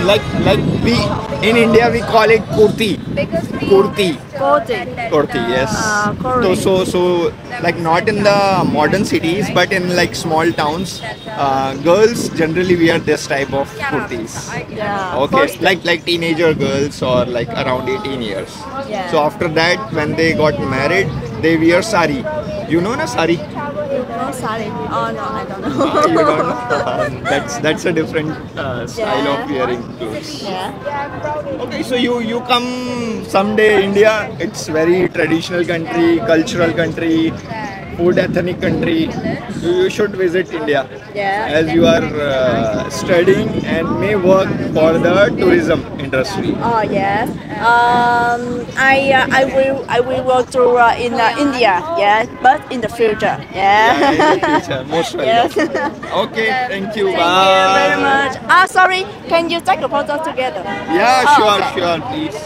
like we in India we call it kurti. Kurti. Kurti, yes. So like not in the modern cities, but in like small towns, girls generally wear this type of kurtis. Yeah. Okay, like teenager girls or like around 18 years. Yeah. So after that, when they got married, they wear sari. You know na sari? No, sorry. Oh no, I don't You know. don't know? That's a different style of wearing clothes. Yeah. Okay, so you come someday India. It's very traditional country, cultural country, food ethnic country. You should visit India Yeah. as you are studying and may work for the tourism industry. Oh yes. I will work to in India. Yes, but in the future. Yeah, in the Yeah. future, most Yes. welcome. Okay, thank you. Thank you very Bye. much. Ah, sorry. Can you take a photo together? Yeah, Oh, sure, okay. sure, please.